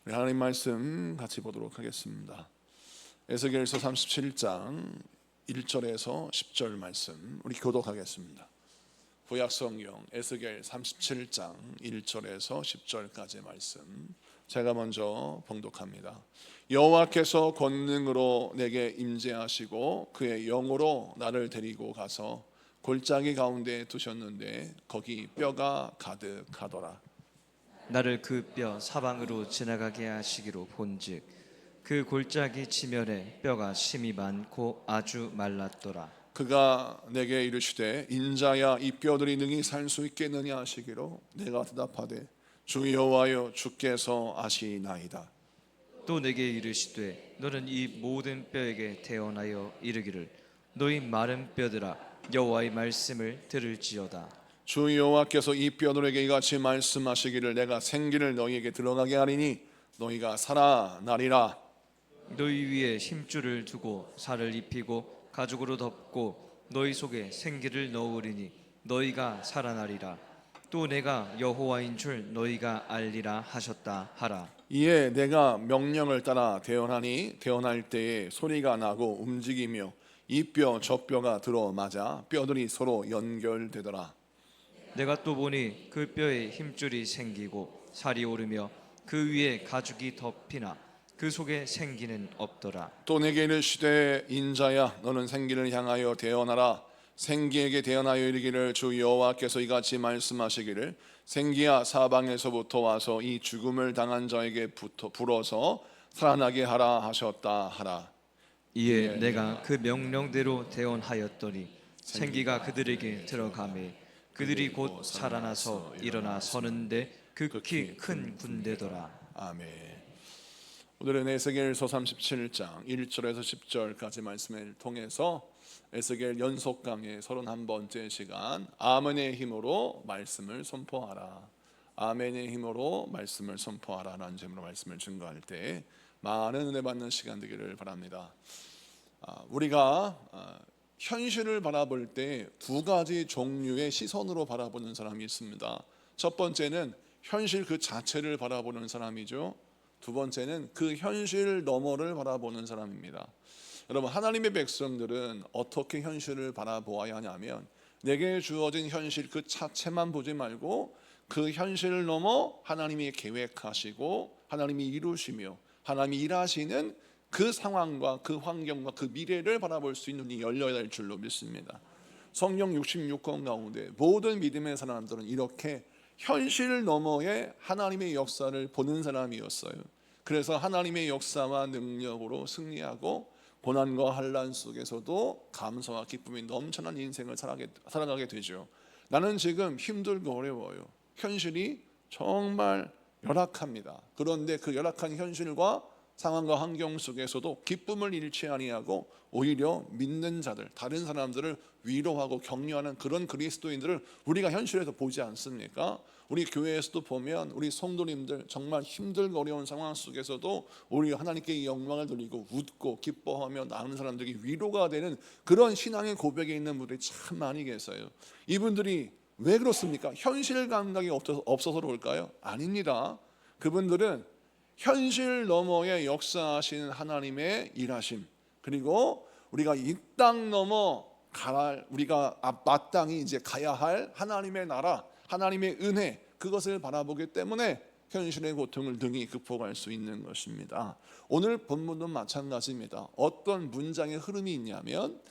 우리 하나님 말씀 같이 보도록 하겠습니다. 에스겔서 37장 1절에서 10절 말씀 우리 교독하겠습니다. 구약성경 에스겔 37장 1절에서 10절까지 말씀 제가 먼저 봉독합니다. 여호와께서 권능으로 내게 임재하시고 그의 영으로 나를 데리고 가서 골짜기 가운데 두셨는데 거기 뼈가 가득하더라. 나를 그 뼈 사방으로 지나가게 하시기로 본즉 그 골짜기 지면에 뼈가 심이 많고 아주 말랐더라. 그가 내게 이르시되 인자야 이 뼈들이 능히 살 수 있겠느냐 하시기로 내가 대답하되 주 여호와여 주께서 아시나이다. 또 내게 이르시되 너는 이 모든 뼈에게 대언하여 이르기를 너희 마른 뼈들아 여호와의 말씀을 들을지어다. 주 여호와께서 이 뼈들에게 이같이 말씀하시기를 내가 생기를 너희에게 들어가게 하리니 너희가 살아나리라. 너희 위에 힘줄을 두고 살을 입히고 가죽으로 덮고 너희 속에 생기를 넣으리니 너희가 살아나리라. 또 내가 여호와인 줄 너희가 알리라 하셨다 하라. 이에 내가 명령을 따라 대언하니 대언할 때에 소리가 나고 움직이며 이 뼈 저 뼈가 들어맞아 뼈들이 서로 연결되더라. 내가 또 보니 그 뼈에 힘줄이 생기고 살이 오르며 그 위에 가죽이 덮이나 그 속에 생기는 없더라. 또 내게 이르시되 인자야 너는 생기를 향하여 대언하라. 생기에게 대언하여 이르기를 주 여호와께서 이같이 말씀하시기를 생기야 사방에서부터 와서 이 죽음을 당한 자에게 불어서 살아나게 하라 하셨다 하라. 이에 내가 그 명령대로 대언하였더니 생기가 그들에게 들어가매 그들이 곧 살아나서 일어나 서는데 극히 큰 군대더라. 아멘. 오늘은 에스겔서 37장 1절에서 10절까지 말씀을 통해서 에스겔 연속 강의 31번째 시간 아멘의 힘으로 말씀을 선포하라. 아멘의 힘으로 말씀을 선포하라 라는 제목으로 말씀을 증거할 때 많은 은혜 받는 시간 되기를 바랍니다. 우리가 현실을 바라볼 때 두 가지 종류의 시선으로 바라보는 사람이 있습니다. 첫 번째는 현실 그 자체를 바라보는 사람이죠. 두 번째는 그 현실 너머를 바라보는 사람입니다. 여러분, 하나님의 백성들은 어떻게 현실을 바라보아야 하냐면 내게 주어진 현실 그 자체만 보지 말고 그 현실을 넘어 하나님이 계획하시고 하나님이 이루시며 하나님이 일하시는 그 상황과 그 환경과 그 미래를 바라볼 수 있는 눈이 열려야 할 줄로 믿습니다. 성경 66권 가운데 모든 믿음의 사람들은 이렇게 현실 너머의 하나님의 역사를 보는 사람이었어요. 그래서 하나님의 역사와 능력으로 승리하고 고난과 환난 속에서도 감사와 기쁨이 넘쳐난 인생을 살아가게 되죠. 나는 지금 힘들고 어려워요. 현실이 정말 열악합니다. 그런데 그 열악한 현실과 상황과 환경 속에서도 기쁨을 잃지 아니하고 오히려 믿는 자들, 다른 사람들을 위로하고 격려하는 그런 그리스도인들을 우리가 현실에서 보지 않습니까? 우리 교회에서도 보면 우리 성도님들 정말 힘들고 어려운 상황 속에서도 우리 하나님께 영광을 돌리고 웃고 기뻐하며 나는 사람들이 위로가 되는 그런 신앙의 고백에 있는 분들이 참 많이 계세요. 이분들이 왜 그렇습니까? 현실 감각이 없어서 그럴까요? 아닙니다. 그분들은 현실 너머에 역사하시는 하나님의 일하심, 그리고 우리가 이 땅 넘어 우리가 마땅히 이제 가야 할 하나님의 나라, 하나님의 은혜, 그것을 바라보기 때문에 현실의 고통을 능히 극복할 수 있는 것입니다. 오늘 본문도 마찬가지입니다. 어떤 문장의 흐름이 있냐면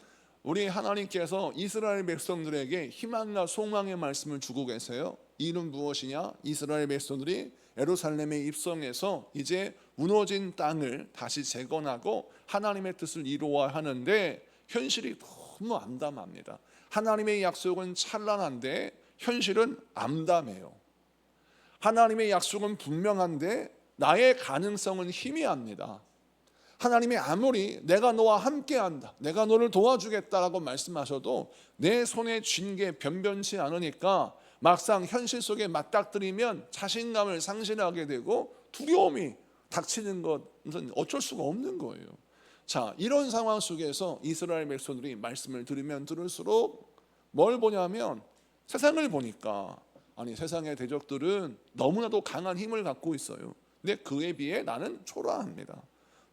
우리 하나님께서 이스라엘 백성들에게 희망과 소망의 말씀을 주고 계세요. 이는 무엇이냐? 이스라엘 백성들이 예루살렘에 입성해서 이제 무너진 땅을 다시 재건하고 하나님의 뜻을 이루어야 하는데 현실이 너무 암담합니다. 하나님의 약속은 찬란한데 현실은 암담해요. 하나님의 약속은 분명한데 나의 가능성은 희미합니다. 하나님이 아무리 내가 너와 함께한다, 내가 너를 도와주겠다라고 말씀하셔도 내 손에 쥔 게 변변치 않으니까 막상 현실 속에 맞닥뜨리면 자신감을 상실하게 되고 두려움이 닥치는 것은 어쩔 수가 없는 거예요. 자, 이런 상황 속에서 이스라엘 백성들이 말씀을 들으면 들을수록 뭘 보냐면 세상을 보니까 아니 세상의 대적들은 너무나도 강한 힘을 갖고 있어요. 근데 그에 비해 나는 초라합니다.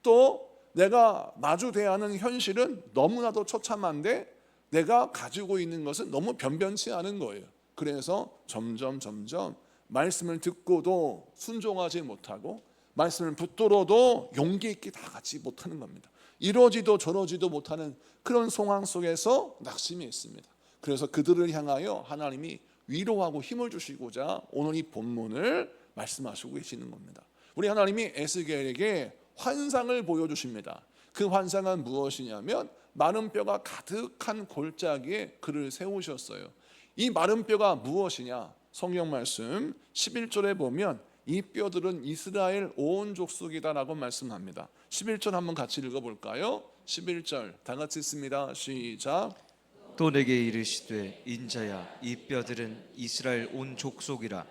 또 내가 마주대야 하는 현실은 너무나도 처참한데 내가 가지고 있는 것은 너무 변변치 않은 거예요. 그래서 점점 말씀을 듣고도 순종하지 못하고 말씀을 붙들어도 용기 있게 다 갖지 못하는 겁니다. 이러지도 저러지도 못하는 그런 상황 속에서 낙심이 있습니다. 그래서 그들을 향하여 하나님이 위로하고 힘을 주시고자 오늘 이 본문을 말씀하시고 계시는 겁니다. 우리 하나님이 에스겔에게 환상을 보여주십니다. 그 환상은 무엇이냐면 마른 뼈가 가득한 골짜기에 그를 세우셨어요. 이 마른 뼈가 무엇이냐? 성경 말씀 11절에 보면 이 뼈들은 이스라엘 온 족속이다라고 말씀합니다. 11절 한번 같이 읽어볼까요? 11절 다 같이 읽습니다. 시작. 또 내게 이르시되 인자야 이 뼈들은 이스라엘 온 족속이라.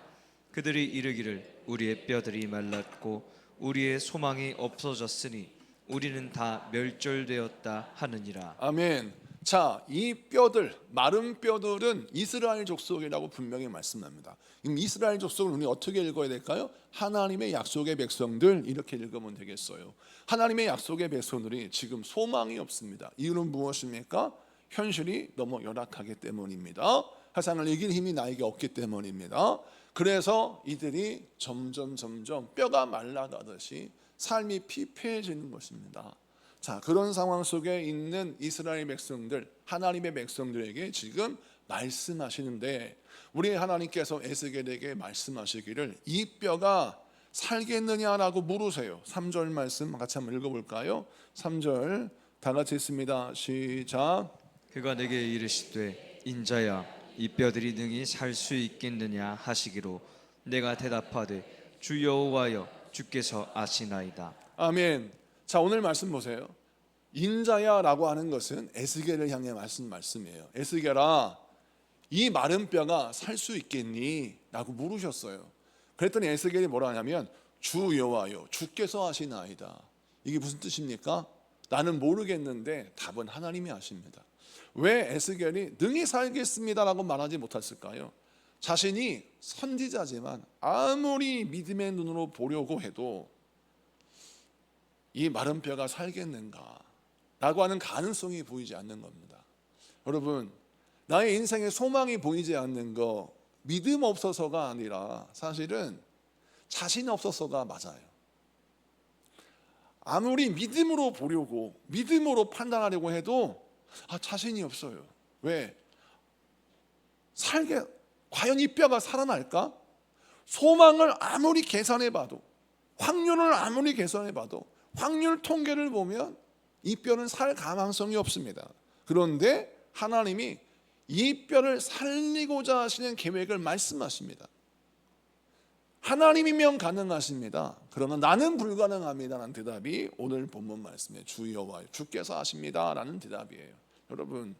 그들이 이르기를 우리의 뼈들이 말랐고 우리의 소망이 없어졌으니 우리는 다 멸절되었다 하느니라. 아멘. 자, 이 뼈들, 마른 뼈들은 이스라엘 족속이라고 분명히 말씀합니다. 이스라엘 족속을 우리 어떻게 읽어야 될까요? 하나님의 약속의 백성들 이렇게 읽으면 되겠어요. 하나님의 약속의 백성들이 지금 소망이 없습니다. 이유는 무엇입니까? 현실이 너무 열악하기 때문입니다. 세상을 이길 힘이 나에게 없기 때문입니다. 그래서 이들이 점점 뼈가 말라가듯이 삶이 피폐해지는 것입니다. 자, 그런 상황 속에 있는 이스라엘 백성들, 하나님의 백성들에게 지금 말씀하시는데 우리 하나님께서 에스겔에게 말씀하시기를 이 뼈가 살겠느냐라고 물으세요. 3절 말씀 같이 한번 읽어볼까요? 3절 다 같이 읽습니다. 시작. 그가 내게 이르시되 인자야 이 뼈들이 능히 살 수 있겠느냐 하시기로 내가 대답하되 주 여호와여 주께서 아시나이다. 아멘. 자, 오늘 말씀 보세요. 인자야라고 하는 것은 에스겔을 향해 말씀이에요. 에스겔아, 이 마른 뼈가 살 수 있겠니? 라고 물으셨어요. 그랬더니 에스겔이 뭐라 하냐면 주 여호와여 주께서 아시나이다. 이게 무슨 뜻입니까? 나는 모르겠는데 답은 하나님이 아십니다. 왜 에스겔이 능히 살겠습니다라고 말하지 못했을까요? 자신이 선지자지만 아무리 믿음의 눈으로 보려고 해도 이 마른 뼈가 살겠는가 라고 하는 가능성이 보이지 않는 겁니다. 여러분, 나의 인생에 소망이 보이지 않는 거 믿음 없어서가 아니라 사실은 자신 없어서가 맞아요. 아무리 믿음으로 보려고 믿음으로 판단하려고 해도 자신이 없어요. 왜? 과연 이 뼈가 살아날까? 소망을 아무리 계산해봐도 확률을 아무리 계산해봐도 확률 통계를 보면 이 뼈는 살 가능성이 없습니다. 그런데 하나님이 이 뼈를 살리고자 하시는 계획을 말씀하십니다. 하나님이면 가능하십니다. 그러나 나는 불가능합니다라는 대답이 오늘 본문 말씀에 주 여호와 주께서 하십니다라는 대답이에요. 여러분,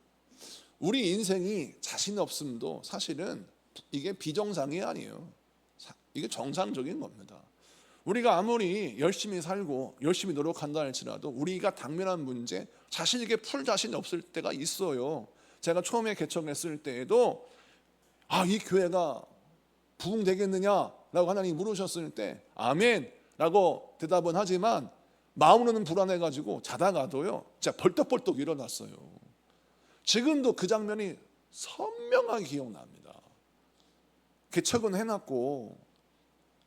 우리 인생이 자신 없음도 사실은 이게 비정상이 아니에요. 이게 정상적인 겁니다. 우리가 아무리 열심히 살고 열심히 노력한다 할지라도 우리가 당면한 문제 자신에게 풀 자신이 없을 때가 있어요. 제가 처음에 개척했을 때에도 이 교회가 부흥되겠느냐라고 하나님이 물으셨을 때 아멘 라고 대답은 하지만 마음으로는 불안해가지고 자다가도요 진짜 벌떡벌떡 일어났어요. 지금도 그 장면이 선명하게 기억납니다. 개척은 해놨고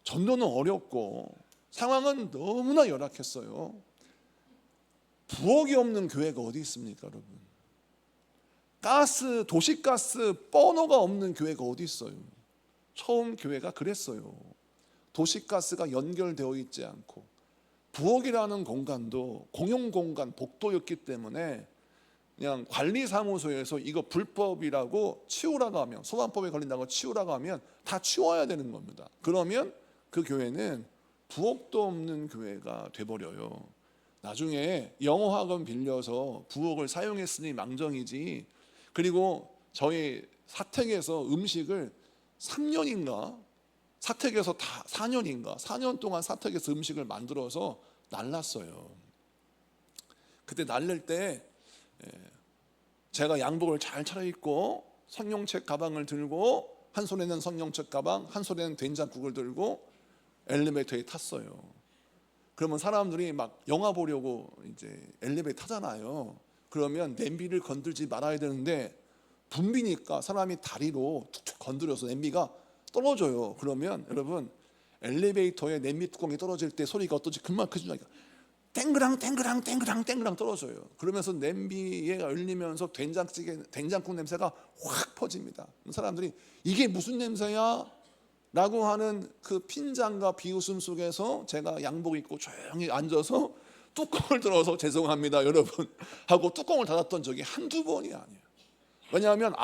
전도는 어렵고 상황은 너무나 열악했어요. 부엌이 없는 교회가 어디 있습니까, 여러분? 도시가스 버너가 없는 교회가 어디 있어요? 처음 교회가 그랬어요. 도시가스가 연결되어 있지 않고 부엌이라는 공간도 공용공간 복도였기 때문에 그냥 관리사무소에서 이거 불법이라고 치우라고 하면, 소방법에 걸린다고 치우라고 하면 다 치워야 되는 겁니다. 그러면 그 교회는 부엌도 없는 교회가 돼버려요. 나중에 영어학원 빌려서 부엌을 사용했으니 망정이지. 그리고 저희 사택에서 음식을 3년인가 사택에서 4년 동안 사택에서 음식을 만들어서 날랐어요. 그때 날릴 때 제가 양복을 잘 차려입고 성령책 가방을 들고 한 손에는 성령책 가방, 한 손에는 된장국을 들고 엘리베이터에 탔어요. 그러면 사람들이 막 영화 보려고 이제 엘리베이터 타잖아요. 그러면 냄비를 건들지 말아야 되는데 붐비니까 사람이 다리로 툭툭 건드려서 냄비가 떨어져요. 그러면 여러분 엘리베이터에 냄비 뚜껑이 떨어질 때 소리가 어떤지 금방 크지니까 땡그랑 땡그랑 땡그랑 땡그랑 떨어져요. 그러면서 냄비에 얼리면서 된장국 냄새가 확 퍼집니다. 사람들이 이게 무슨 냄새야? 라고 하는 그 핀잔과 비웃음 속에서 제가 양복 입고 조용히 앉아서 뚜껑을 들어서 죄송합니다 여러분 하고 뚜껑을 닫았던 적이 한두 번이 아니에요. 왜냐하면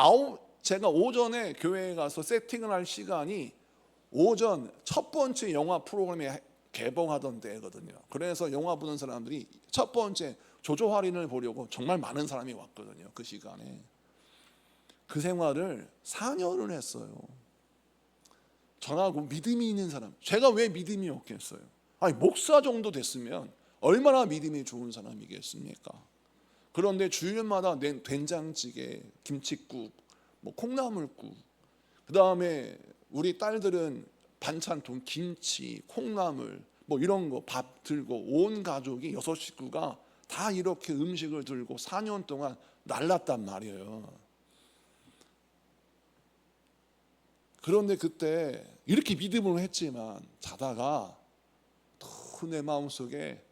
제가 오전에 교회에 가서 세팅을 할 시간이 오전 첫 번째 영화 프로그램이 개봉하던 때거든요. 그래서 영화 보는 사람들이 첫 번째 조조 할인을 보려고 정말 많은 사람이 왔거든요. 그 시간에. 그 생활을 4년을 했어요. 저하고 믿음이 있는 사람. 제가 왜 믿음이 없겠어요? 아니 목사 정도 됐으면 얼마나 믿음이 좋은 사람이겠습니까? 그런데 주일마다 된장찌개, 김칫국, 뭐 콩나물국, 그 다음에 우리 딸들은 반찬통 김치, 콩나물 뭐 이런 거 밥 들고 온 가족이 6식구가 다 이렇게 음식을 들고 4년 동안 날랐단 말이에요. 그런데 그때 이렇게 믿음으로 했지만 자다가 또 내 마음속에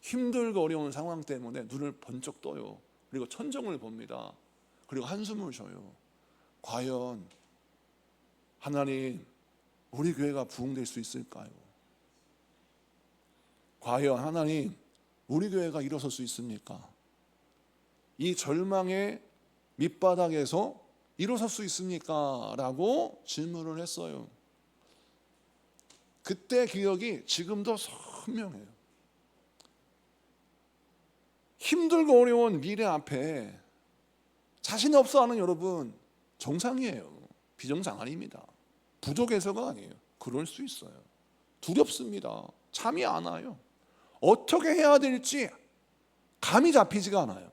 힘들고 어려운 상황 때문에 눈을 번쩍 떠요. 그리고 천정을 봅니다. 그리고 한숨을 쉬어요. 과연 하나님 우리 교회가 부흥될 수 있을까요? 과연 하나님 우리 교회가 일어설 수 있습니까? 이 절망의 밑바닥에서 일어설 수 있습니까? 라고 질문을 했어요. 그때 기억이 지금도 선명해요. 힘들고 어려운 미래 앞에 자신 없어 하는 여러분 정상이에요. 비정상 아닙니다. 부족해서가 아니에요. 그럴 수 있어요. 두렵습니다. 잠이 안 와요. 어떻게 해야 될지 감이 잡히지가 않아요.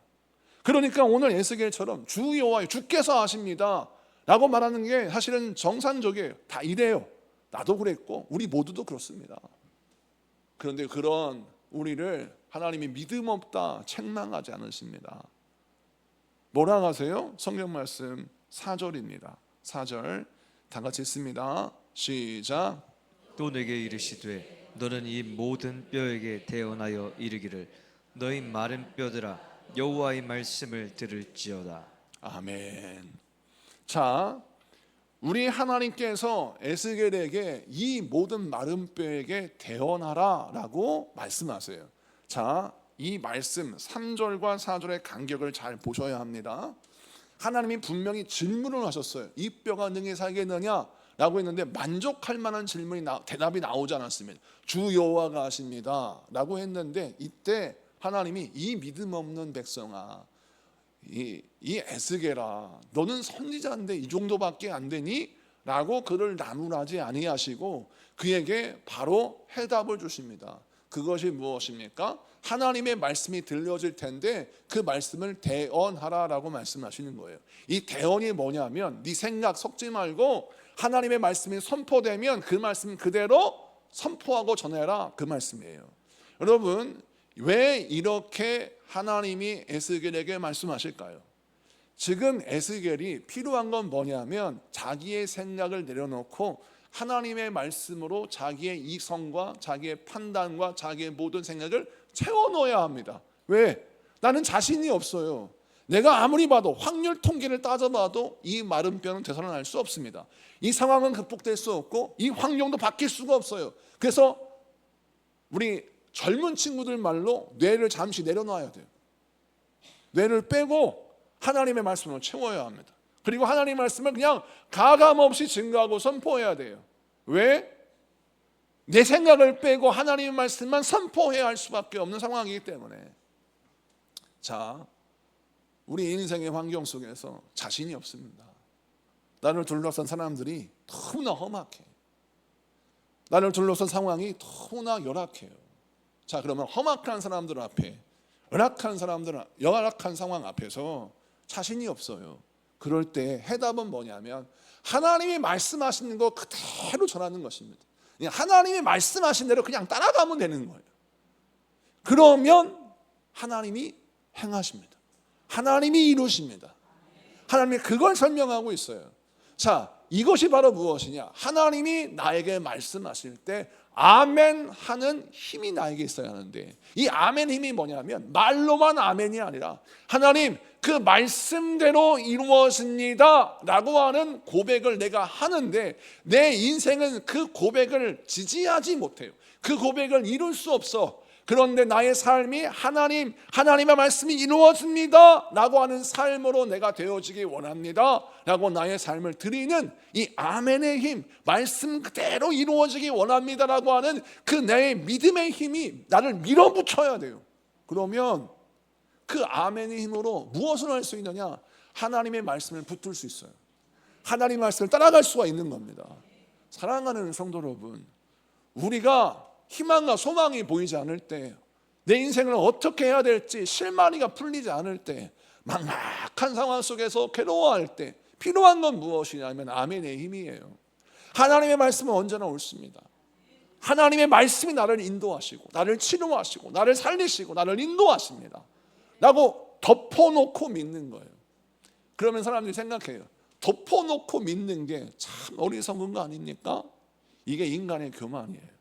그러니까 오늘 에스겔처럼 주 여호와 주께서 하십니다 라고 말하는 게 사실은 정상적이에요. 다 이래요. 나도 그랬고 우리 모두도 그렇습니다. 그런데 그런 우리를 하나님이 믿음 없다 책망하지 않으십니다. 뭐라 하세요? 성경 말씀 4절입니다. 4절 다 같이 읽습니다. 시작. 또 내게 이르시되 너는 이 모든 뼈에게 대언하여 이르기를 너희 마른 뼈들아 여호와의 말씀을 들을지어다. 아멘. 자, 우리 하나님께서 에스겔에게 이 모든 마른 뼈에게 대언하라 라고 말씀하세요. 자, 이 말씀 3절과 4절의 간격을 잘 보셔야 합니다. 하나님이 분명히 질문을 하셨어요. 이 뼈가 능히 살겠느냐? 라고 했는데 만족할 만한 대답이 나오지 않았습니다. 주 여호와가 하십니다 라고 했는데 이때 하나님이 이 믿음 없는 백성아 이 에스겔아 너는 선지자인데 이 정도밖에 안 되니? 라고 그를 나무라지 아니하시고 그에게 바로 해답을 주십니다. 그것이 무엇입니까? 하나님의 말씀이 들려질 텐데 그 말씀을 대언하라라고 말씀하시는 거예요. 이 대언이 뭐냐면 네 생각 섞지 말고 하나님의 말씀이 선포되면 그 말씀 그대로 선포하고 전해라 그 말씀이에요. 여러분 왜 이렇게 하나님이 에스겔에게 말씀하실까요? 지금 에스겔이 필요한 건 뭐냐면 자기의 생각을 내려놓고 하나님의 말씀으로 자기의 이성과 자기의 판단과 자기의 모든 생각을 채워넣어야 합니다. 왜? 나는 자신이 없어요. 내가 아무리 봐도 확률 통계를 따져봐도 이 마른 뼈는 되살아날 수 없습니다. 이 상황은 극복될 수 없고 이 환경도 바뀔 수가 없어요. 그래서 우리 젊은 친구들 말로 뇌를 잠시 내려놔야 돼요. 뇌를 빼고 하나님의 말씀으로 채워야 합니다. 그리고 하나님의 말씀을 그냥 가감없이 증거하고 선포해야 돼요. 왜? 내 생각을 빼고 하나님의 말씀만 선포해야 할 수밖에 없는 상황이기 때문에. 자, 우리 인생의 환경 속에서 자신이 없습니다. 나를 둘러싼 사람들이 너무나 험악해. 나를 둘러싼 상황이 너무나 열악해요. 자, 그러면 험악한 사람들 앞에 열악한 상황 앞에서 자신이 없어요. 그럴 때 해답은 뭐냐면 하나님이 말씀하시는 거 그대로 전하는 것입니다. 그냥 하나님이 말씀하신 대로 그냥 따라가면 되는 거예요. 그러면 하나님이 행하십니다. 하나님이 이루십니다. 하나님이 그걸 설명하고 있어요. 자, 이것이 바로 무엇이냐? 하나님이 나에게 말씀하실 때 아멘 하는 힘이 나에게 있어야 하는데, 이 아멘 힘이 뭐냐면 말로만 아멘이 아니라 하나님 그 말씀대로 이루어집니다 라고 하는 고백을 내가 하는데, 내 인생은 그 고백을 지지하지 못해요. 그 고백을 이룰 수 없어. 그런데 나의 삶이 하나님의 말씀이 이루어집니다 라고 하는 삶으로 내가 되어지기 원합니다 라고 나의 삶을 드리는 이 아멘의 힘, 말씀 그대로 이루어지기 원합니다 라고 하는 그 내 믿음의 힘이 나를 밀어붙여야 돼요. 그러면 그 아멘의 힘으로 무엇을 할 수 있느냐? 하나님의 말씀을 붙들 수 있어요. 하나님의 말씀을 따라갈 수가 있는 겁니다. 사랑하는 성도 여러분, 우리가 희망과 소망이 보이지 않을 때, 내 인생을 어떻게 해야 될지 실마리가 풀리지 않을 때, 막막한 상황 속에서 괴로워할 때 필요한 건 무엇이냐면 아멘의 힘이에요. 하나님의 말씀은 언제나 옳습니다. 하나님의 말씀이 나를 인도하시고 나를 치료하시고 나를 살리시고 나를 인도하십니다 라고 덮어놓고 믿는 거예요. 그러면 사람들이 생각해요. 덮어놓고 믿는 게 참 어리석은 거 아닙니까? 이게 인간의 교만이에요.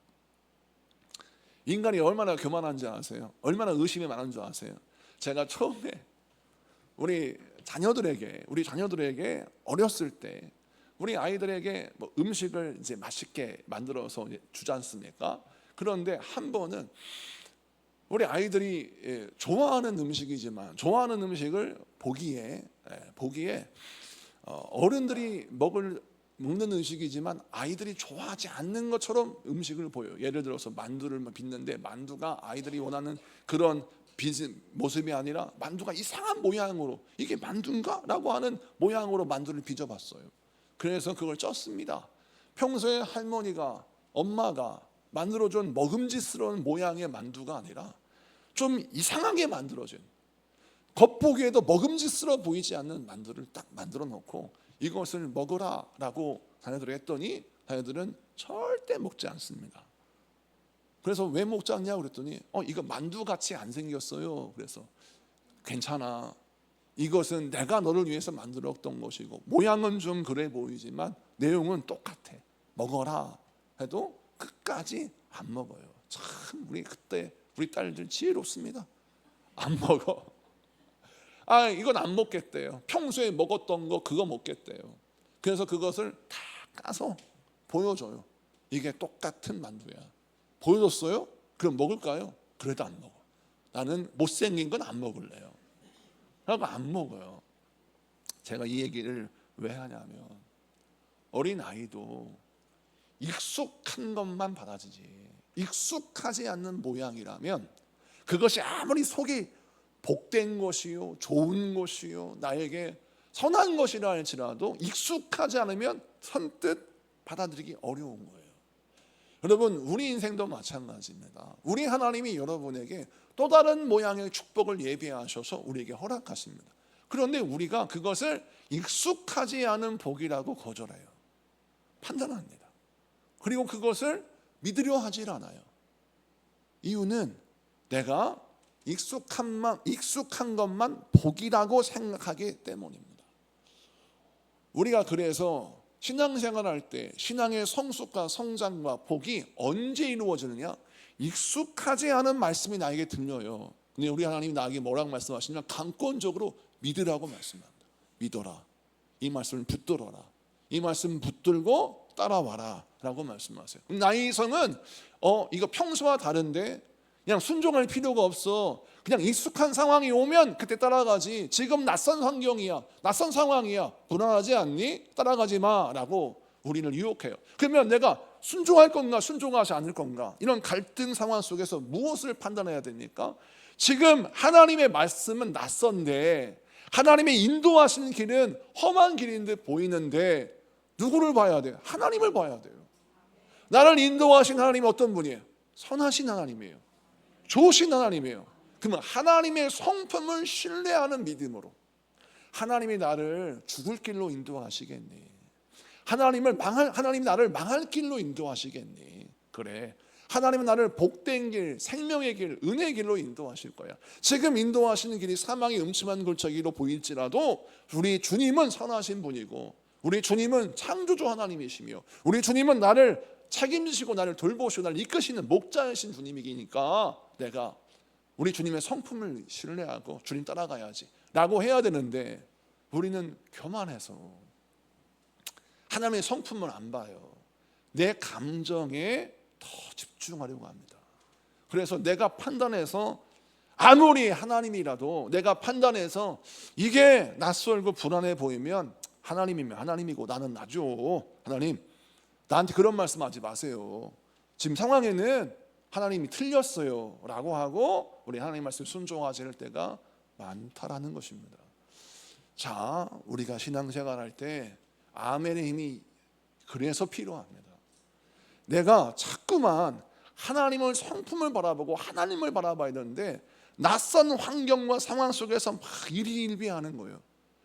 인간이 얼마나 교만한지 아세요? 얼마나 의심이 많은 줄 아세요? 제가 처음에 우리 자녀들에게 어렸을 때 우리 아이들에게 뭐 음식을 이제 맛있게 만들어서 이제 주지 않습니까? 그런데 한 번은 우리 아이들이 좋아하는 음식이지만 좋아하는 음식을 보기에 어른들이 먹는 음식이지만 아이들이 좋아하지 않는 것처럼 음식을 보여요. 예를 들어서 만두를 빚는데 만두가 아이들이 원하는 그런 빚은 모습이 아니라 만두가 이상한 모양으로, 이게 만두인가? 라고 하는 모양으로 만두를 빚어봤어요. 그래서 그걸 쪘습니다. 평소에 할머니가, 엄마가 만들어준 먹음직스러운 모양의 만두가 아니라 좀 이상하게 만들어진, 겉보기에도 먹음직스러워 보이지 않는 만두를 딱 만들어 놓고 이것을 먹어라 라고 자녀들에게 했더니 자녀들은 절대 먹지 않습니다. 그래서 왜 먹지 않냐고 그랬더니 이거 만두같이 안 생겼어요. 그래서 괜찮아, 이것은 내가 너를 위해서 만들었던 것이고 모양은 좀 그래 보이지만 내용은 똑같아, 먹어라 해도 끝까지 안 먹어요. 참 우리 딸들 지혜롭습니다. 안 먹어. 이건 안 먹겠대요. 평소에 먹었던 거 그거 먹겠대요. 그래서 그것을 다 까서 보여줘요. 이게 똑같은 만두야. 보여줬어요? 그럼 먹을까요? 그래도 안 먹어. 나는 못생긴 건 안 먹을래요. 그러고 안 먹어요. 제가 이 얘기를 왜 하냐면 어린 아이도 익숙한 것만 받아들이지, 익숙하지 않는 모양이라면 그것이 아무리 속이 복된 것이요 좋은 것이요 나에게 선한 것이라 할지라도 익숙하지 않으면 선뜻 받아들이기 어려운 거예요. 여러분, 우리 인생도 마찬가지입니다. 우리 하나님이 여러분에게 또 다른 모양의 축복을 예비하셔서 우리에게 허락하십니다. 그런데 우리가 그것을 익숙하지 않은 복이라고 거절해요. 판단합니다. 그리고 그것을 믿으려 하질 않아요. 이유는 내가 익숙한 것만 복이라고 생각하기 때문입니다. 우리가 그래서 신앙생활할 때 신앙의 성숙과 성장과 복이 언제 이루어지느냐? 익숙하지 않은 말씀이 나에게 들려요. 근데 우리 하나님이 나에게 뭐라고 말씀하시냐면 강권적으로 믿으라고 말씀합니다. 믿어라, 이 말씀을 붙들어라, 이 말씀 붙들고 따라와라 라고 말씀하세요. 나의 성은 이거 평소와 다른데 그냥 순종할 필요가 없어. 그냥 익숙한 상황이 오면 그때 따라가지. 지금 낯선 환경이야, 낯선 상황이야, 불안하지 않니? 따라가지 마라고 우리를 유혹해요. 그러면 내가 순종할 건가 순종하지 않을 건가, 이런 갈등 상황 속에서 무엇을 판단해야 됩니까? 지금 하나님의 말씀은 낯선데 하나님의 인도하시는 길은 험한 길인 듯 보이는데 누구를 봐야 돼요? 하나님을 봐야 돼요. 나를 인도하신 하나님은 어떤 분이에요? 선하신 하나님이에요. 좋으신 하나님이에요. 그러면 하나님의 성품을 신뢰하는 믿음으로 하나님이 나를 죽을 길로 인도하시겠니? 하나님이 나를 망할 길로 인도하시겠니? 그래, 하나님은 나를 복된 길, 생명의 길, 은혜의 길로 인도하실 거야. 지금 인도하시는 길이 사망의 음침한 골짜기로 보일지라도 우리 주님은 선하신 분이고, 우리 주님은 창조주 하나님이시며, 우리 주님은 나를 책임지시고 나를 돌보시고 나를 이끄시는 목자이신 주님이니까 내가 우리 주님의 성품을 신뢰하고 주님 따라가야지 라고 해야 되는데, 우리는 교만해서 하나님의 성품을 안 봐요. 내 감정에 더 집중하려고 합니다. 그래서 내가 판단해서, 아무리 하나님이라도 내가 판단해서 이게 낯설고 불안해 보이면 하나님이면 하나님이고 나는 나죠. 하나님, 나한테 그런 말씀하지 마세요. 지금 상황에는 하나님이 틀렸어요 라고 하고 우리 하나님 말씀 순종하지 않을 때가 많다라는 것입니다. 자, 우리가 신앙생활 할 때 아멘의 힘이 그래서 필요합니다. 내가 자꾸만 하나님의 성품을 바라보고 하나님을 바라봐야 되는데 낯선 환경과 상황 속에서 막 일희일비하는 거예요.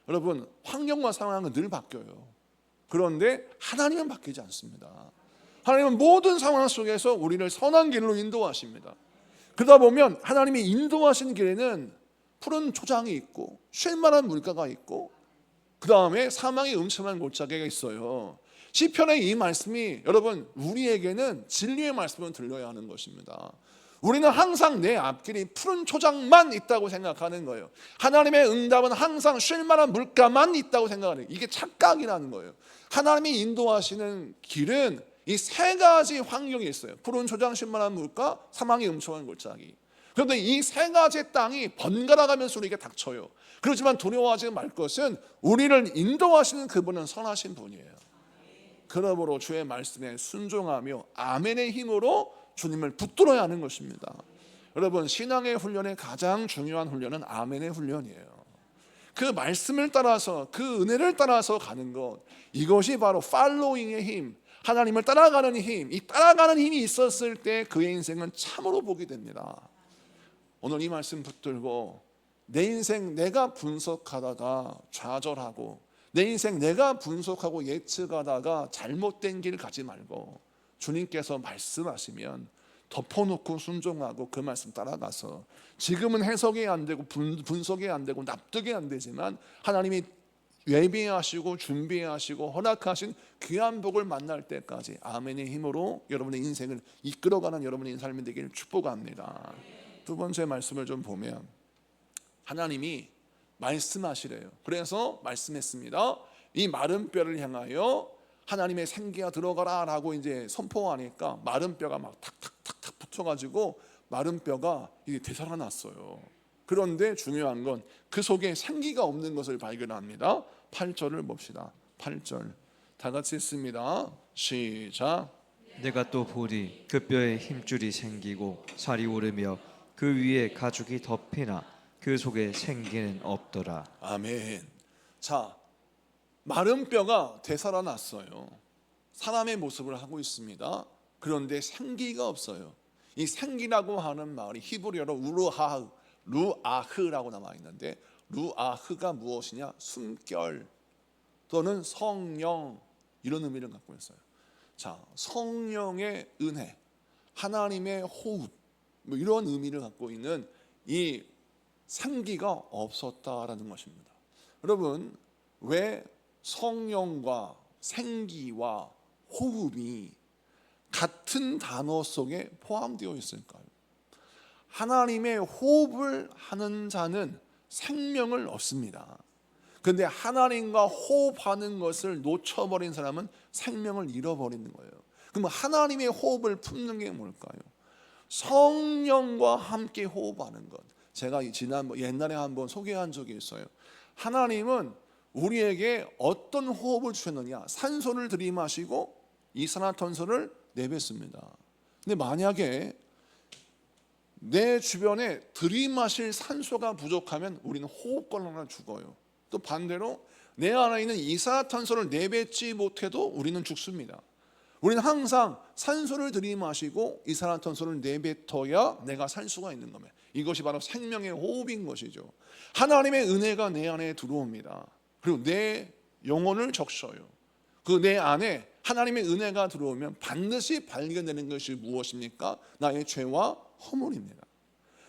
여러분, 환경과 상황은 늘 바뀌어요. 그런데 하나님은 바뀌지 않습니다. 하나님은 모든 상황 속에서 우리를 선한 길로 인도하십니다. 그러다 보면 하나님이 인도하신 길에는 푸른 초장이 있고 쉴만한 물가가 있고, 그 다음에 사망의 음침한 골짜기가 있어요. 시편의 이 말씀이 여러분 우리에게는 진리의 말씀을 들려야 하는 것입니다. 우리는 항상 내 앞길이 푸른 초장만 있다고 생각하는 거예요. 하나님의 응답은 항상 쉴만한 물가만 있다고 생각하는 거예요. 이게 착각이라는 거예요. 하나님이 인도하시는 길은 이 세 가지 환경이 있어요. 푸른 초장, 쉴만한 물가, 사망의 음침한 골짜기. 그런데 이 세 가지 땅이 번갈아가면서 우리에게 닥쳐요. 그렇지만 두려워하지 말 것은 우리를 인도하시는 그분은 선하신 분이에요. 그러므로 주의 말씀에 순종하며 아멘의 힘으로 주님을 붙들어야 하는 것입니다. 여러분, 신앙의 훈련의 가장 중요한 훈련은 아멘의 훈련이에요. 그 말씀을 따라서, 그 은혜를 따라서 가는 것, 이것이 바로 팔로잉의 힘, 하나님을 따라가는 힘. 이 따라가는 힘이 있었을 때 그의 인생은 참으로 복이 됩니다. 오늘 이 말씀 붙들고 내 인생 내가 분석하다가 좌절하고, 내 인생 내가 분석하고 예측하다가 잘못된 길 가지 말고 주님께서 말씀하시면 덮어놓고 순종하고 그 말씀 따라가서, 지금은 해석이 안 되고 분석이 안 되고 납득이 안 되지만 하나님이 예비하시고 준비하시고 허락하신 귀한 복을 만날 때까지 아멘의 힘으로 여러분의 인생을 이끌어가는 여러분의 삶이 되기를 축복합니다. 두 번째 말씀을 좀 보면 하나님이 말씀하시래요. 그래서 말씀했습니다. 이 마른 뼈를 향하여 하나님의 생기가 들어가라 라고 이제 선포하니까 마른 뼈가 막 탁탁탁탁 붙어가지고 마른 뼈가 이게 되살아났어요. 그런데 중요한 건 그 속에 생기가 없는 것을 발견합니다. 8절을 봅시다. 8절 다 같이 읽습니다. 시작. 내가 또 보리 그 뼈에 힘줄이 생기고 살이 오르며 그 위에 가죽이 덮이나 그 속에 생기는 없더라. 아멘. 자, 마른 뼈가 되살아났어요. 사람의 모습을 하고 있습니다. 그런데 생기가 없어요. 이 생기라고 하는 말이 히브리어로 루아흐라고 나와 있는데, 루아흐가 무엇이냐? 숨결 또는 성령, 이런 의미를 갖고 있어요. 자, 성령의 은혜, 하나님의 호흡, 뭐 이런 의미를 갖고 있는 이 생기가 없었다라는 것입니다. 여러분, 왜 성령과 생기와 호흡이 같은 단어 속에 포함되어 있을까요? 하나님의 호흡을 하는 자는 생명을 얻습니다. 그런데 하나님과 호흡하는 것을 놓쳐버린 사람은 생명을 잃어버리는 거예요. 그럼 하나님의 호흡을 품는 게 뭘까요? 성령과 함께 호흡하는 것. 제가 옛날에 한번 소개한 적이 있어요. 하나님은 우리에게 어떤 호흡을 주셨느냐? 산소를 들이마시고 이산화탄소를 내뱉습니다. 근데 만약에 내 주변에 들이마실 산소가 부족하면 우리는 호흡곤란을 죽어요. 또 반대로 내 안에 있는 이산화탄소를 내뱉지 못해도 우리는 죽습니다. 우리는 항상 산소를 들이마시고 이산화탄소를 내뱉어야 내가 살 수가 있는 겁니다. 이것이 바로 생명의 호흡인 것이죠. 하나님의 은혜가 내 안에 들어옵니다. 그리고 내 영혼을 적셔요. 그 내 안에 하나님의 은혜가 들어오면 반드시 발견되는 것이 무엇입니까? 나의 죄와 허물입니다.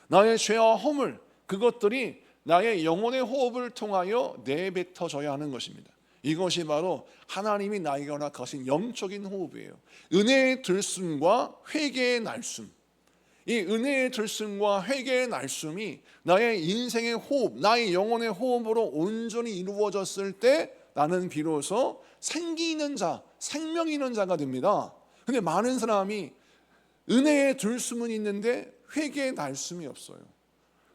나의 죄와 허물, 그것들이 나의 영혼의 호흡을 통하여 내뱉어져야 하는 것입니다. 이것이 바로 하나님이 나에게 허락하신 영적인 호흡이에요. 은혜의 들숨과 회개의 날숨. 이 은혜의 들숨과 회개의 날숨이 나의 인생의 호흡, 나의 영혼의 호흡으로 온전히 이루어졌을 때 나는 비로소 생기 있는 자, 생명 있는 자가 됩니다. 근데 많은 사람이 은혜의 들숨은 있는데 회개의 날숨이 없어요.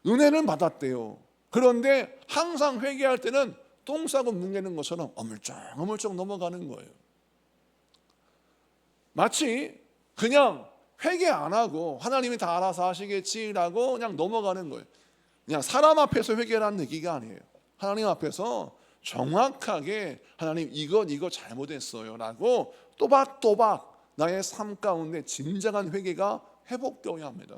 은혜는 받았대요. 그런데 항상 회개할 때는 똥 싸고 뭉개는 것처럼 어물쩍 넘어가는 거예요. 마치 그냥 회개 안 하고 하나님이 다 알아서 하시겠지라고 그냥 넘어가는 거예요. 그냥 사람 앞에서 회개라는 얘기가 아니에요. 하나님 앞에서 정확하게 하나님 이거 잘못했어요 라고 또박또박 나의 삶 가운데 진정한 회개가 회복되어야 합니다.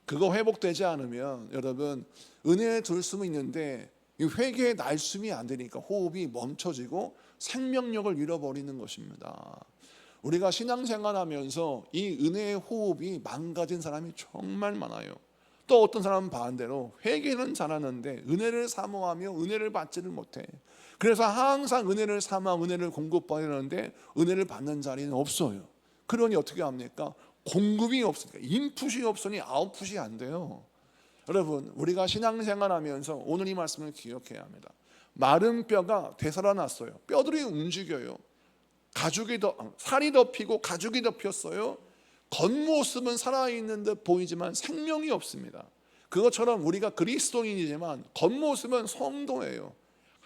그거 회복되지 않으면 여러분 은혜의 들숨이 있는데 이 회개의 날숨이 안 되니까 호흡이 멈춰지고 생명력을 잃어버리는 것입니다. 우리가 신앙생활하면서 이 은혜의 호흡이 망가진 사람이 정말 많아요. 또 어떤 사람은 반대로 회개는 잘하는데 은혜를 사모하며 은혜를 받지를 못해. 그래서 항상 은혜를 사모하고 은혜를 공급받는데 은혜를 받는 자리는 없어요. 그러니 어떻게 합니까? 공급이 없으니까 인풋이 없으니 아웃풋이 안 돼요. 여러분 우리가 신앙생활하면서 오늘 이 말씀을 기억해야 합니다. 마른 뼈가 되살아났어요. 뼈들이 움직여요. 살이 덮이고 가죽이 덮였어요. 겉모습은 살아있는 듯 보이지만 생명이 없습니다. 그것처럼 우리가 그리스도인이지만 겉모습은 성도예요.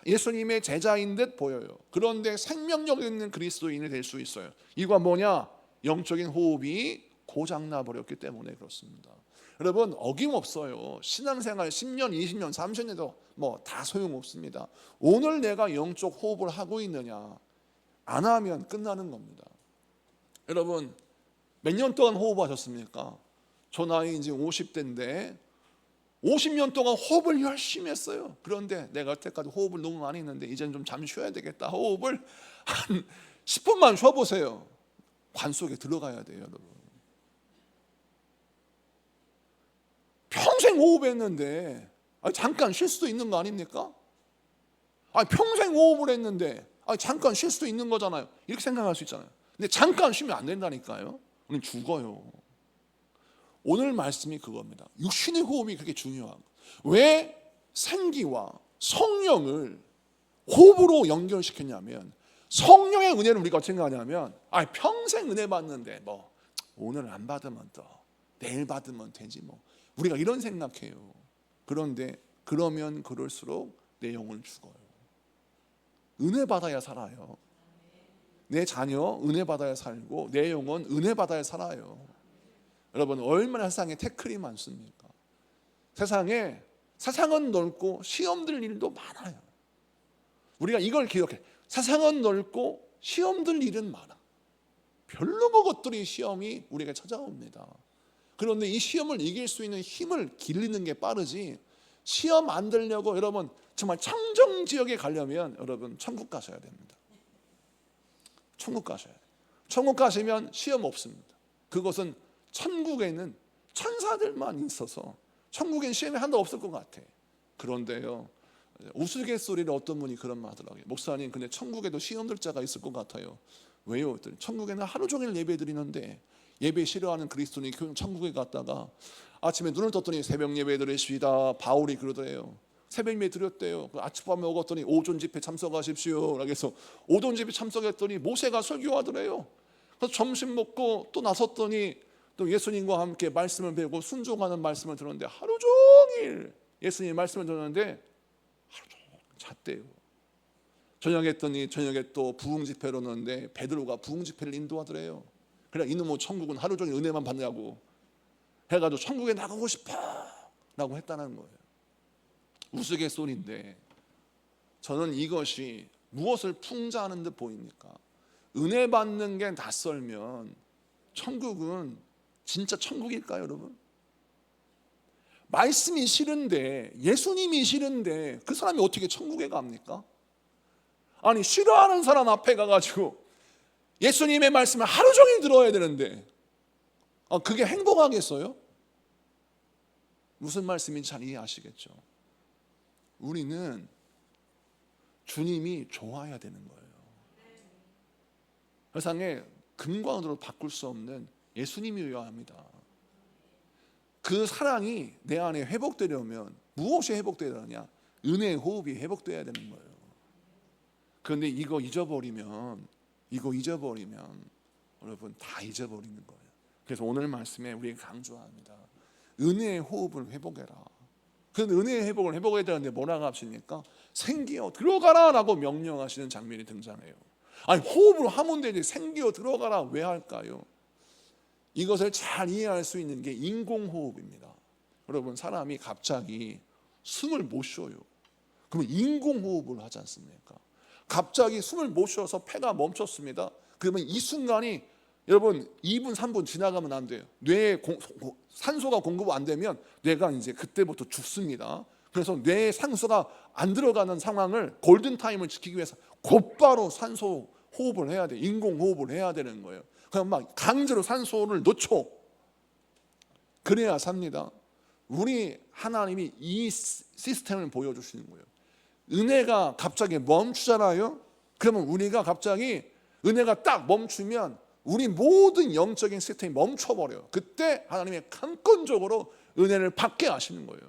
예수님의 제자인 듯 보여요. 그런데 생명력 있는 그리스도인이 될 수 있어요. 이거 뭐냐? 영적인 호흡이 고장나 버렸기 때문에 그렇습니다. 여러분 어김없어요. 신앙생활 10년, 20년, 30년도 뭐 다 소용없습니다. 오늘 내가 영적 호흡을 하고 있느냐? 안 하면 끝나는 겁니다. 여러분 몇 년 동안 호흡하셨습니까? 저 나이 이제 50대인데 50년 동안 호흡을 열심히 했어요. 그런데 내가 여태까지 호흡을 너무 많이 했는데 이제는 좀 잠시 쉬어야 되겠다. 호흡을 한 10분만 쉬어보세요. 관 속에 들어가야 돼요, 여러분. 평생 호흡했는데 잠깐 쉴 수도 있는 거 아닙니까? 평생 호흡을 했는데 잠깐 쉴 수도 있는 거잖아요. 이렇게 생각할 수 있잖아요. 근데 잠깐 쉬면 안 된다니까요. 우리는 죽어요. 오늘 말씀이 그겁니다. 육신의 호흡이 그렇게 중요한. 왜 생기와 성령을 호흡으로 연결시켰냐면 성령의 은혜를 우리가 어떻게 생각하냐면 평생 은혜 받는데 뭐 오늘 안 받으면 또 내일 받으면 되지 뭐 우리가 이런 생각해요. 그런데 그러면 그럴수록 내 영혼 죽어요. 은혜 받아야 살아요. 내 자녀 은혜 받아야 살고 내 영혼 은혜 받아야 살아요. 여러분 얼마나 세상에 태클이 많습니까? 세상은 넓고 시험 들 일도 많아요. 우리가 이걸 기억해. 세상은 넓고 시험 들 일은 많아. 별로 것들이 시험이 우리가 찾아옵니다. 그런데 이 시험을 이길 수 있는 힘을 기르는 게 빠르지 시험 안 들려고 여러분 정말 청정지역에 가려면 여러분 천국 가셔야 됩니다. 천국 가셔야 돼요. 천국 가시면 시험 없습니다. 그것은 천국에는 천사들만 있어서 천국엔 시험이 하나도 없을 것 같아. 그런데요 우스갯소리를 어떤 분이 그런 말 하더라고요. 목사님 근데 천국에도 시험 들 자가 있을 것 같아요. 왜요? 천국에는 하루 종일 예배 드리는데 예배 싫어하는 그리스도인이 천국에 갔다가 아침에 눈을 떴더니 새벽 예배 드리시다. 바울이 그러더래요. 새벽 예배 드렸대요. 아침밤에 먹었더니 오전 집회 참석하십시오. 그래서 오전 집회 참석했더니 모세가 설교하더래요. 그래서 점심 먹고 또 나섰더니 또 예수님과 함께 말씀을 배우고 순종하는 말씀을 들었는데 하루 종일 예수님 말씀을 들었는데 하루 종일 잤대요. 저녁에 또 부흥 집회로 오는데 베드로가 부흥 집회를 인도하더래요. 그래 이놈의 천국은 하루 종일 은혜만 받냐고 해가지고 천국에 나가고 싶어 라고 했다는 거예요. 우스갯소리인데 저는 이것이 무엇을 풍자하는 듯 보입니까? 은혜 받는 게 낯설면 천국은 진짜 천국일까요, 여러분? 말씀이 싫은데 예수님이 싫은데 그 사람이 어떻게 천국에 갑니까? 아니 싫어하는 사람 앞에 가가지고 예수님의 말씀을 하루 종일 들어야 되는데 그게 행복하겠어요? 무슨 말씀인지 잘 이해하시겠죠? 우리는 주님이 좋아야 되는 거예요. 세상에 금과 은으로 바꿀 수 없는 예수님이어야 합니다. 그 사랑이 내 안에 회복되려면 무엇이 회복되느냐? 은혜의 호흡이 회복돼야 되는 거예요. 그런데 이거 잊어버리면 여러분 다 잊어버리는 거예요. 그래서 오늘 말씀에 우리가 강조합니다. 은혜의 호흡을 회복해라. 그 은혜의 회복을 회복해야 되는데 뭐라고 하십니까? 생기어 들어가라 라고 명령하시는 장면이 등장해요. 아니 호흡을 하면 되지 생기어 들어가라 왜 할까요? 이것을 잘 이해할 수 있는 게 인공호흡입니다. 여러분 사람이 갑자기 숨을 못 쉬어요. 그러면 인공호흡을 하지 않습니까? 갑자기 숨을 못 쉬어서 폐가 멈췄습니다. 그러면 이 순간이 여러분 2분 3분 지나가면 안 돼요. 뇌에 산소가 공급 안 되면 뇌가 이제 그때부터 죽습니다. 그래서 뇌에 산소가 안 들어가는 상황을 골든타임을 지키기 위해서 곧바로 산소 호흡을 해야 돼. 인공호흡을 해야 되는 거예요. 그냥 막 강제로 산소를 놓쳐. 그래야 삽니다. 우리 하나님이 이 시스템을 보여주시는 거예요. 은혜가 갑자기 멈추잖아요. 그러면 우리가 갑자기 은혜가 딱 멈추면 우리 모든 영적인 시스템이 멈춰버려요. 그때 하나님이 강권적으로 은혜를 받게 하시는 거예요.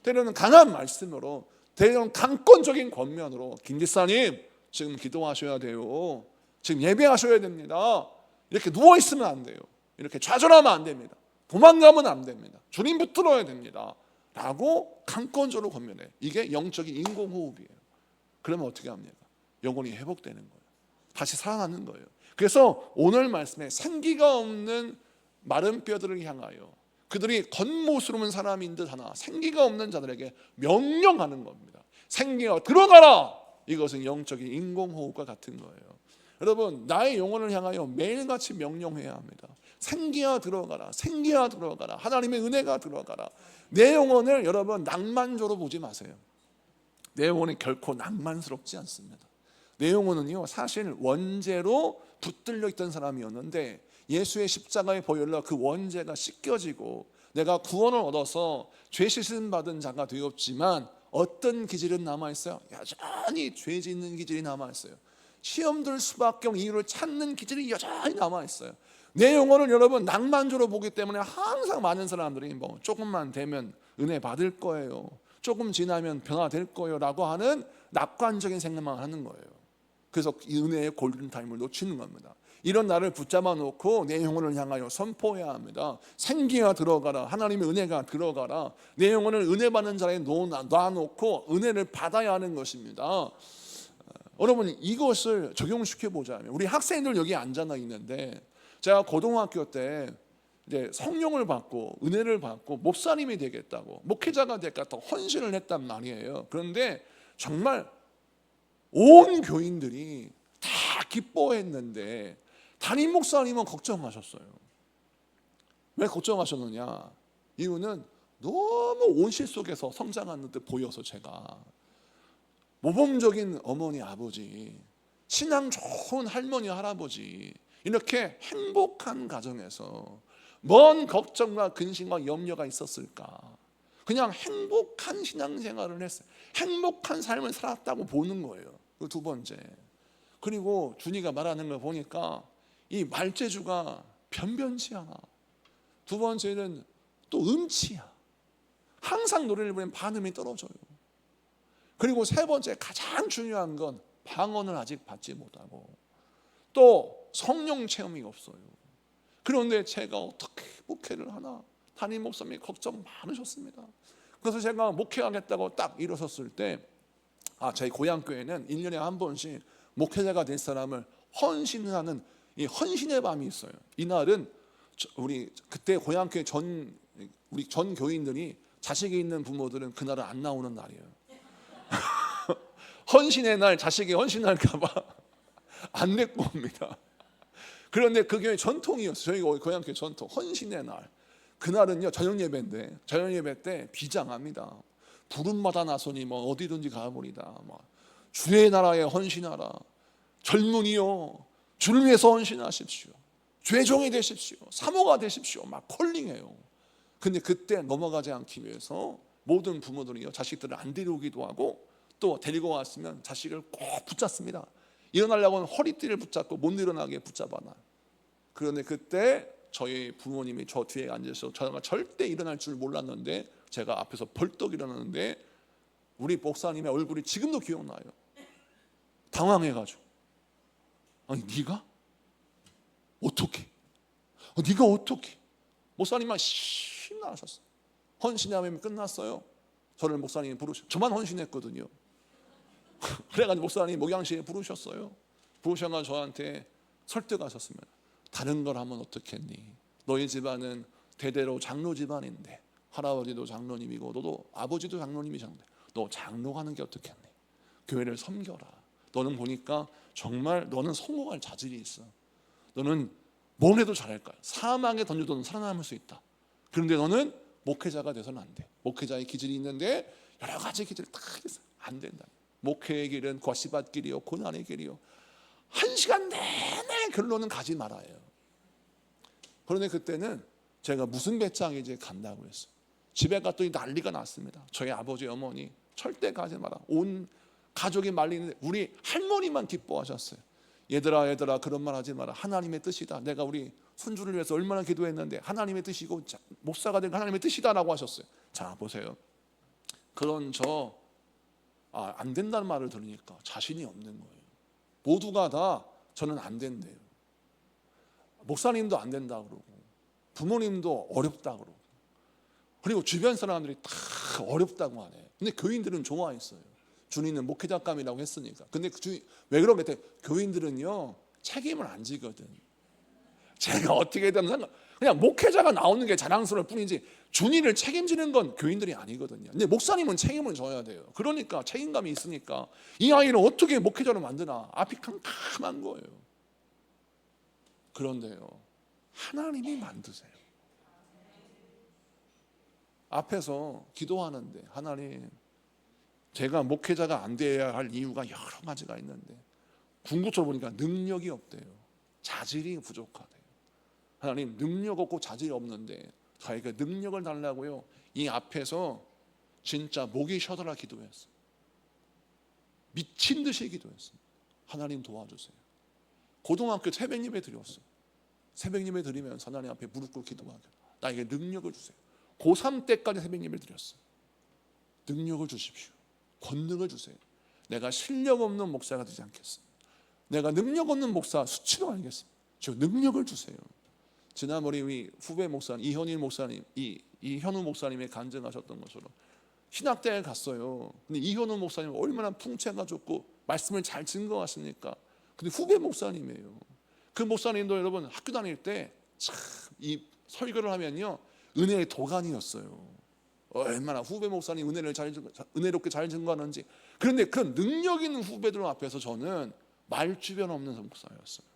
때로는 강한 말씀으로, 때로는 강권적인 권면으로 김 지사님 지금 기도하셔야 돼요. 지금 예배하셔야 됩니다. 이렇게 누워있으면 안 돼요. 이렇게 좌절하면 안 됩니다. 도망가면 안 됩니다. 주님 붙들어야 됩니다. 라고 강권적으로 권면해요. 이게 영적인 인공호흡이에요. 그러면 어떻게 합니까? 영혼이 회복되는 거예요. 다시 살아나는 거예요. 그래서 오늘 말씀에 생기가 없는 마른 뼈들을 향하여 그들이 겉모습으로는 사람인 듯 하나 생기가 없는 자들에게 명령하는 겁니다. 생기가 들어가라. 이것은 영적인 인공호흡과 같은 거예요. 여러분 나의 영혼을 향하여 매일같이 명령해야 합니다. 생기야 들어가라. 생기야 들어가라. 하나님의 은혜가 들어가라. 내 영혼을 여러분 낭만적으로 보지 마세요. 내 영혼이 결코 낭만스럽지 않습니다. 내 영혼은요 사실 원죄로 붙들려 있던 사람이었는데 예수의 십자가의 보혈로 그 원죄가 씻겨지고 내가 구원을 얻어서 죄 씻음 받은 자가 되었지만 어떤 기질은 남아있어요? 여전히 죄 짓는 기질이 남아있어요. 시험 들 수밖에 없는 이유를 찾는 기질이 여전히 남아있어요. 내 영혼을 여러분 낭만적으로 보기 때문에 항상 많은 사람들이 뭐 조금만 되면 은혜 받을 거예요, 조금 지나면 변화될 거예요 라고 하는 낙관적인 생각만 하는 거예요. 그래서 이 은혜의 골든타임을 놓치는 겁니다. 이런 나를 붙잡아 놓고 내 영혼을 향하여 선포해야 합니다. 생기가 들어가라. 하나님의 은혜가 들어가라. 내 영혼을 은혜 받는 자리에 놔놓고 은혜를 받아야 하는 것입니다. 여러분 이것을 적용시켜 보자면 우리 학생들 여기 앉아 있는데 제가 고등학교 때 이제 성령을 받고 은혜를 받고 목사님이 되겠다고 목회자가 되겠다고 헌신을 했단 말이에요. 그런데 정말 온 교인들이 다 기뻐했는데 담임 목사님은 걱정하셨어요. 왜 걱정하셨느냐? 이유는 너무 온실 속에서 성장하는 듯 보여서 제가 모범적인 어머니 아버지, 신앙 좋은 할머니 할아버지 이렇게 행복한 가정에서 뭔 걱정과 근심과 염려가 있었을까? 그냥 행복한 신앙생활을 했어요. 행복한 삶을 살았다고 보는 거예요. 그 두 번째. 그리고 준이가 말하는 걸 보니까 이 말재주가 변변치 않아. 두 번째는 또 음치야. 항상 노래를 부르면 반음이 떨어져요. 그리고 세 번째 가장 중요한 건 방언을 아직 받지 못하고 또 성령 체험이 없어요. 그런데 제가 어떻게 목회를 하나? 담임 목사님이 걱정 많으셨습니다. 그래서 제가 목회하겠다고 딱 일어섰을 때 저희 고향교회는 1년에 한 번씩 목회자가 될 사람을 헌신하는 이 헌신의 밤이 있어요. 이날은 우리 그때 고향교회 우리 전 교인들이 자식이 있는 부모들은 그날은 안 나오는 날이에요. 헌신의 날 자식이 헌신할까 봐 안 데리고 옵니다. 그런데 그 교회 전통이었어요. 저희 고향교회 전통 헌신의 날. 그날은요 저녁 예배인데 저녁 예배 때 비장합니다. 부름마다 나서니 뭐 어디든지 가버리다. 뭐 주의 나라에 헌신하라. 젊은이요 주를 위해서 헌신하십시오. 죄종이 되십시오. 사모가 되십시오. 막 콜링해요. 근데 그때 넘어가지 않기 위해서 모든 부모들이요, 자식들을 안 데려오기도 하고, 또 데리고 왔으면 자식을 꼭 붙잡습니다. 일어나려고 하면 허리띠를 붙잡고 못 일어나게 붙잡아놔. 그런데 그때 저희 부모님이 저 뒤에 앉아서 저가 절대 일어날 줄 몰랐는데, 제가 앞에서 벌떡 일어났는데 우리 목사님의 얼굴이 지금도 기억나요. 당황해가지고, 아니 네가? 어떻게? 네가 어떻게? 목사님만 신나하셨어요. 헌신하면 끝났어요. 저를 목사님이 저만 헌신했거든요. 그래가지고 목사님 목양실에 부르셨어요. 부르셔서 저한테 설득하셨습니다. 다른 걸 하면 어떻겠니? 너희 집안은 대대로 장로 집안인데, 할아버지도 장로님이고 너도 아버지도 장로님이셨는데 너 장로 가는 게 어떻겠니? 교회를 섬겨라. 너는 보니까 정말 너는 성공할 자질이 있어. 너는 뭘 해도 잘할 거야. 사망에 던져도 살아남을 수 있다. 그런데 너는 목회자가 돼서는 안 돼. 목회자의 기질이 있는데 여러 가지 기질이 다 있어. 안 된다. 목회의 길은 과시밭 길이요, 고난의 길이요. 1시간 내내 결론은 가지 말아요. 그런데 그때는 제가 무슨 배짱이 이제 간다고 했어. 집에 갔더니 난리가 났습니다. 저희 아버지 어머니 절대 가지 마라. 온 가족이 말리는데 우리 할머니만 기뻐하셨어요. 얘들아 그런 말 하지 마라. 하나님의 뜻이다. 내가 우리 손주를 위해서 얼마나 기도했는데 하나님의 뜻이고 목사가 된 하나님의 뜻이다라고 하셨어요. 자 보세요. 그런 안 된다는 말을 들으니까 자신이 없는 거예요. 모두가 다 저는 안 된대요. 목사님도 안 된다 그러고, 부모님도 어렵다 그러고, 그리고 주변 사람들이 다 어렵다고 하네. 근데 교인들은 좋아했어요. 주님은 목회자감이라고 했으니까. 근데 왜 그러겠어요? 교인들은요 책임을 안 지거든. 제가 어떻게 되든 그냥 목회자가 나오는 게 자랑스러울 뿐이지 준이를 책임지는 건 교인들이 아니거든요. 근데 목사님은 책임을 져야 돼요. 그러니까 책임감이 있으니까 이 아이를 어떻게 목회자로 만드나 앞이 캄캄한 거예요. 그런데요, 하나님이 만드세요. 앞에서 기도하는데, 하나님, 제가 목회자가 안 돼야 할 이유가 여러 가지가 있는데 궁극적으로 보니까 능력이 없대요. 자질이 부족하대요. 하나님, 능력 없고 자질이 없는데 저에게 능력을 달라고요. 이 앞에서 진짜 목이 쉬어달라 기도했어요. 미친 듯이 기도했어요. 하나님 도와주세요. 고등학교 새벽 예배 드렸어요. 새벽 예배 드리면서 하나님 앞에 무릎 꿇고 기도하게, 나에게 능력을 주세요. 고3 때까지 새벽 예배 드렸어요. 능력을 주십시오. 권능을 주세요. 내가 실력 없는 목사가 되지 않겠습니다. 내가 능력 없는 목사 수치로 알겠습니다. 저 능력을 주세요. 지난번에 우리 후배 목사님 이현일 목사님, 이현우 목사님이 간증하셨던 것처럼 신학대에 갔어요. 근데 이현우 목사님 얼마나 풍채가 좋고 말씀을 잘 증거하십니까? 근데 후배 목사님이에요. 그 목사님도 여러분 학교 다닐 때 참 이 설교를 하면요 은혜의 도가니였어요. 얼마나 후배 목사님 은혜롭게 잘 증거하는지. 그런데 그런 능력 있는 후배들 앞에서 저는 말주변 없는 목사였어요.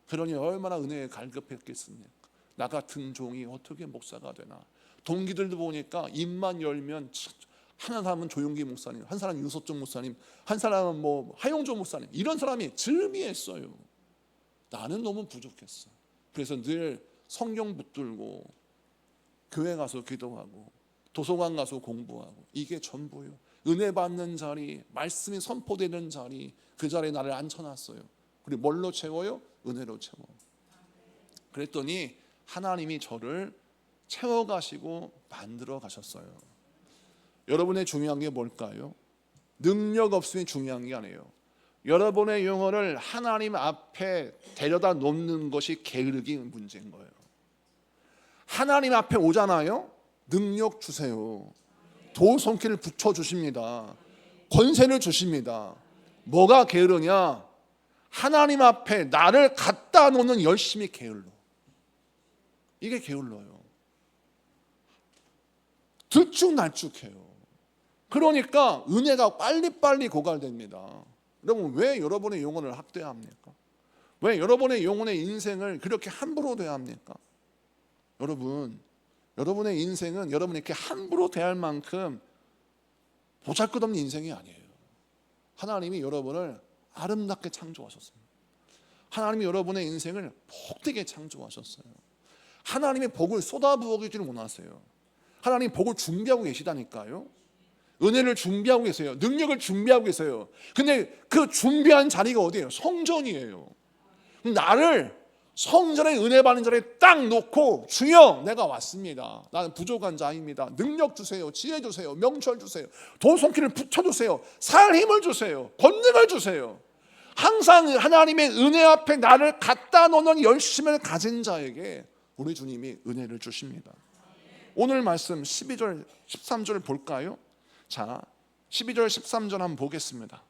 그러니 얼마나 은혜에 갈급했겠습니까? 나 같은 종이 어떻게 목사가 되나. 동기들도 보니까 입만 열면 한 사람은 조용기 목사님, 한 사람은 유소정 목사님, 한 사람은 뭐 하용조 목사님, 이런 사람이 즐비했어요. 나는 너무 부족했어. 그래서 늘 성경 붙들고 교회 가서 기도하고 도서관 가서 공부하고, 이게 전부요. 은혜 받는 자리, 말씀이 선포되는 자리, 그 자리에 나를 앉혀놨어요. 그리고 뭘로 채워요? 은혜로 채워. 그랬더니 하나님이 저를 채워가시고 만들어 가셨어요. 여러분의 중요한 게 뭘까요? 능력 없음이 중요한 게 아니에요. 여러분의 영혼을 하나님 앞에 데려다 놓는 것이 게으르기 문제인 거예요. 하나님 앞에 오잖아요. 능력 주세요. 도성기를 붙여주십니다. 권세를 주십니다. 뭐가 게으르냐? 하나님 앞에 나를 갖다 놓는 열심이 게을러. 이게 게을러요. 들쭉날쭉해요. 그러니까 은혜가 빨리빨리 고갈됩니다. 여러분, 왜 여러분의 영혼을 학대합니까? 왜 여러분의 영혼의 인생을 그렇게 함부로 대합니까? 여러분의 인생은 여러분이 이렇게 함부로 대할 만큼 보잘것없는 인생이 아니에요. 하나님이 여러분을 아름답게 창조하셨습니다. 하나님이 여러분의 인생을 복되게 창조하셨어요. 하나님의 복을 쏟아부어주지를 원하세요. 하나님 복을 준비하고 계시다니까요. 은혜를 준비하고 계세요. 능력을 준비하고 계세요. 근데 그 준비한 자리가 어디예요? 성전이에요. 나를 성전의 은혜 받는 자리에 딱 놓고 주여 내가 왔습니다. 나는 부족한 자입니다. 능력 주세요. 지혜 주세요. 명철 주세요. 도성기를 붙여주세요. 살 힘을 주세요. 권능을 주세요. 항상 하나님의 은혜 앞에 나를 갖다 놓는 열심을 가진 자에게 우리 주님이 은혜를 주십니다. 오늘 말씀 12절 13절 볼까요? 자, 12절 13절 한번 보겠습니다.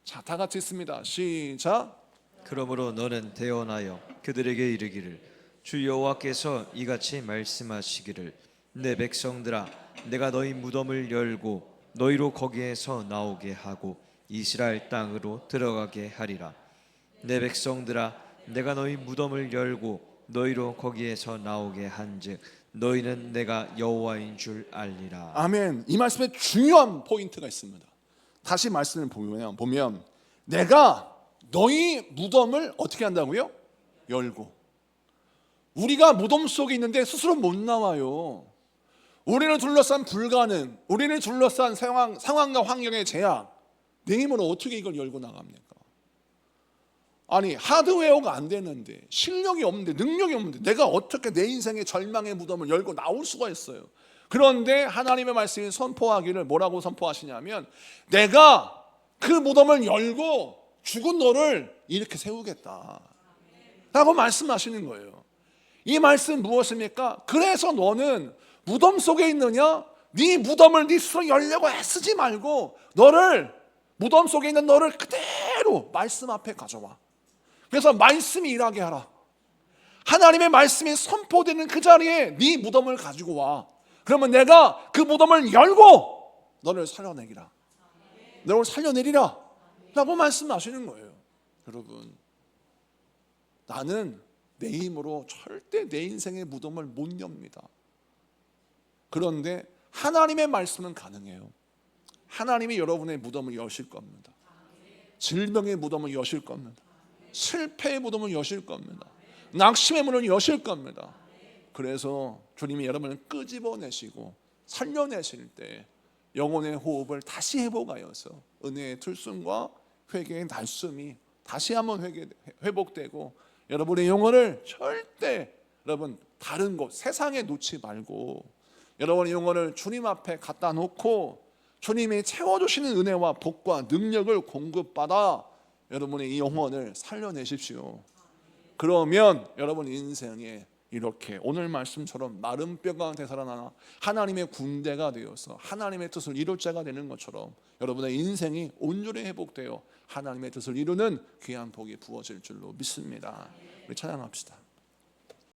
자, 다 같이 있습니다. 시작. 그러므로 너는 대언하여 그들에게 이르기를 주 여호와께서 이같이 말씀하시기를 내 백성들아 내가 너희 무덤을 열고 너희로 거기에서 나오게 하고 이스라엘 땅으로 들어가게 하리라. 내 백성들아 내가 너희 무덤을 열고 너희로 거기에서 나오게 한즉 너희는 내가 여호와인 줄 알리라. 아멘. 이 말씀에 중요한 포인트가 있습니다. 다시 말씀을 보면 내가 너희 무덤을 어떻게 한다고요? 열고. 우리가 무덤 속에 있는데 스스로 못 나와요. 우리를 둘러싼 불가능, 우리를 둘러싼 상황과 환경의 제약, 내 힘으로 어떻게 이걸 열고 나갑니까? 아니 하드웨어가 안 되는데, 실력이 없는데, 능력이 없는데 내가 어떻게 내 인생의 절망의 무덤을 열고 나올 수가 있어요? 그런데 하나님의 말씀이 선포하기를 뭐라고 선포하시냐면 내가 그 무덤을 열고 죽은 너를 이렇게 세우겠다 라고 말씀하시는 거예요. 이 말씀 무엇입니까? 그래서 너는 무덤 속에 있느냐? 네 무덤을 네 스스로 열려고 애쓰지 말고 너를, 무덤 속에 있는 너를 그대로 말씀 앞에 가져와. 그래서 말씀이 일하게 하라. 하나님의 말씀이 선포되는 그 자리에 네 무덤을 가지고 와. 그러면 내가 그 무덤을 열고 너를 살려내리라. 너를 살려내리라 라고 말씀하시는 거예요. 여러분, 나는 내 힘으로 절대 내 인생의 무덤을 못 엽니다. 그런데 하나님의 말씀은 가능해요. 하나님이 여러분의 무덤을 여실 겁니다. 질병의 무덤을 여실 겁니다. 실패의 무덤을 여실 겁니다. 낙심의 문을 여실 겁니다. 그래서 주님이 여러분을 끄집어내시고 살려내실 때 영혼의 호흡을 다시 회복하여서 은혜의 들숨과 회개의 날숨이 다시 한번 회복되고 여러분의 영혼을 절대 여러분 다른 곳 세상에 놓지 말고 여러분의 영혼을 주님 앞에 갖다 놓고 주님이 채워주시는 은혜와 복과 능력을 공급받아 여러분의 이 영혼을 살려내십시오. 그러면 여러분 인생에 이렇게 오늘 말씀처럼 마른 뼈가 되살아나 하나님의 군대가 되어서 하나님의 뜻을 이룰 자가 되는 것처럼 여러분의 인생이 온전히 회복되어 하나님의 뜻을 이루는 귀한 복이 부어질 줄로 믿습니다. 우리 찬양합시다.